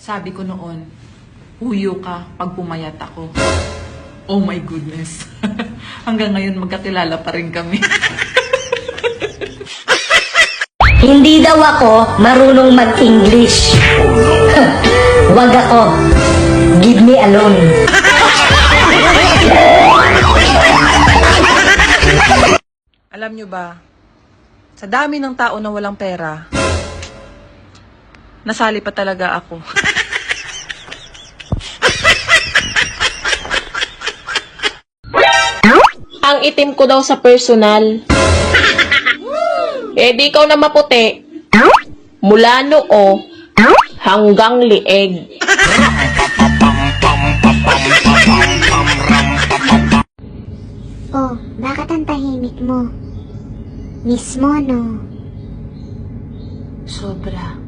Sabi ko noon, huyo ka pag pumayat ako. Oh my goodness. Hanggang ngayon magkakilala pa rin kami. Hindi daw ako marunong mag-English. Wag ako. Give me alone. Alam nyo ba, sa dami ng tao na walang pera, nasali pa talaga ako. Ang itim ko daw sa personal. Eh di ikaw na maputi. Mula noo hanggang lieg. Oh, bakit ang tahimik mo? Mismo, no? Sobra.